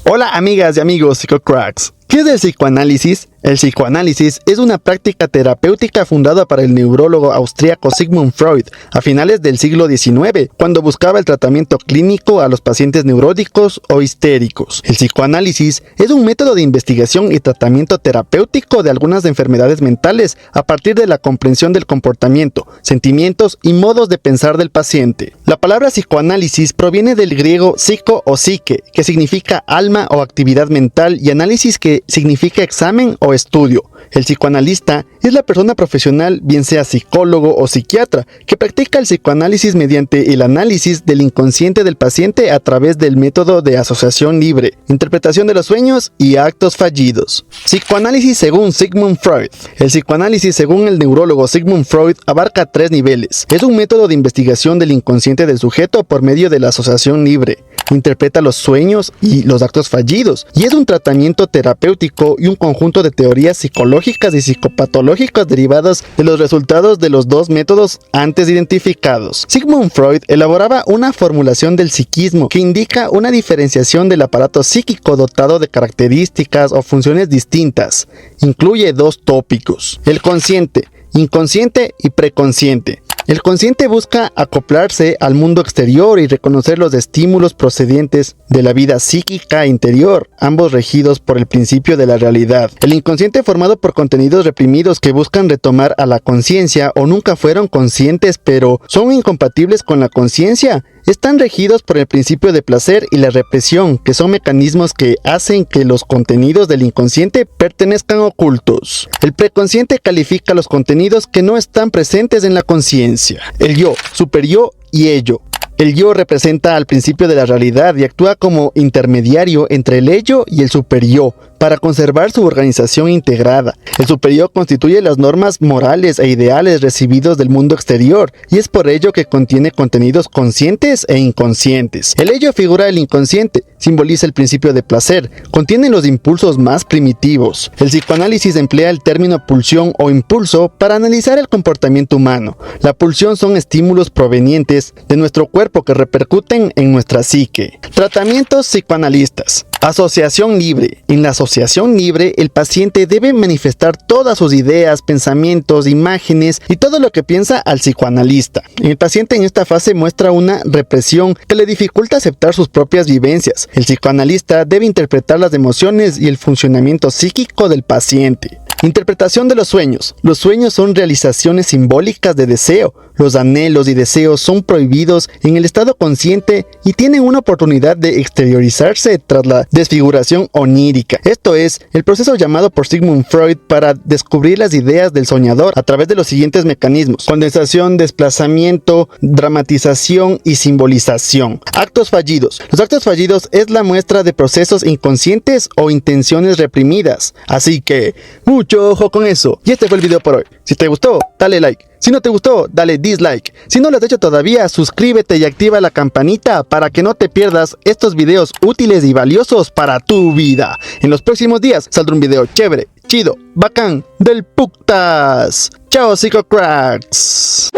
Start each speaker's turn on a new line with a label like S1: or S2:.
S1: Hola amigas y amigos psicocracks. ¿Qué es el psicoanálisis? El psicoanálisis es una práctica terapéutica fundada por el neurólogo austríaco Sigmund Freud a finales del siglo XIX, cuando buscaba el tratamiento clínico a los pacientes neuróticos o histéricos. El psicoanálisis es un método de investigación y tratamiento terapéutico de algunas enfermedades mentales a partir de la comprensión del comportamiento, sentimientos y modos de pensar del paciente. La palabra psicoanálisis proviene del griego psico o psique, que significa alma o actividad mental, y análisis, que significa examen o estudio. El psicoanalista es la persona profesional, bien sea psicólogo o psiquiatra, que practica el psicoanálisis mediante el análisis del inconsciente del paciente a través del método de asociación libre, interpretación de los sueños y actos fallidos. Psicoanálisis según Sigmund Freud. El psicoanálisis según el neurólogo Sigmund Freud abarca 3 niveles. Es un método de investigación del inconsciente del sujeto por medio de la asociación libre. Interpreta los sueños y los actos fallidos, y es un tratamiento terapéutico y un conjunto de teorías psicológicas y psicopatológicas derivadas de los resultados de los 2 métodos antes identificados. Sigmund Freud elaboraba una formulación del psiquismo que indica una diferenciación del aparato psíquico dotado de características o funciones distintas. Incluye 2 tópicos: el consciente, inconsciente y preconsciente. El consciente busca acoplarse al mundo exterior y reconocer los estímulos procedentes de la vida psíquica interior, ambos regidos por el principio de la realidad. El inconsciente, formado por contenidos reprimidos que buscan retomar a la conciencia o nunca fueron conscientes pero son incompatibles con la conciencia, están regidos por el principio de placer y la represión, que son mecanismos que hacen que los contenidos del inconsciente pertenezcan ocultos. El preconsciente califica los contenidos que no están presentes en la conciencia. El yo, superyo y ello. El yo representa al principio de la realidad y actúa como intermediario entre el ello y el superyo para conservar su organización integrada. El superyo constituye las normas morales e ideales recibidos del mundo exterior, y es por ello que contiene contenidos conscientes e inconscientes. El ello figura el inconsciente, simboliza el principio de placer, contiene los impulsos más primitivos. El psicoanálisis emplea el término pulsión o impulso para analizar el comportamiento humano. La pulsión son estímulos provenientes de nuestro cuerpo que repercuten en nuestra psique. Tratamientos psicoanalistas. Asociación libre. En la asociación libre, el paciente debe manifestar todas sus ideas, pensamientos, imágenes y todo lo que piensa al psicoanalista. El paciente en esta fase muestra una represión que le dificulta aceptar sus propias vivencias. El psicoanalista debe interpretar las emociones y el funcionamiento psíquico del paciente. Interpretación de los sueños. Los sueños son realizaciones simbólicas de deseo. Los anhelos y deseos son prohibidos en el estado consciente y tienen una oportunidad de exteriorizarse tras la desfiguración onírica. Esto es el proceso llamado por Sigmund Freud para descubrir las ideas del soñador a través de los siguientes mecanismos: condensación, desplazamiento, dramatización y simbolización. Actos fallidos. Los actos fallidos es la muestra de procesos inconscientes o intenciones reprimidas. Así que, mucho ojo con eso. Y este fue el video por hoy. Si te gustó, dale like. Si no te gustó, dale dislike. Si no lo has hecho todavía, suscríbete y activa la campanita para que no te pierdas estos videos útiles y valiosos para tu vida. En los próximos días saldrá un video chévere, chido, bacán, del putas. Chao, psicocracks.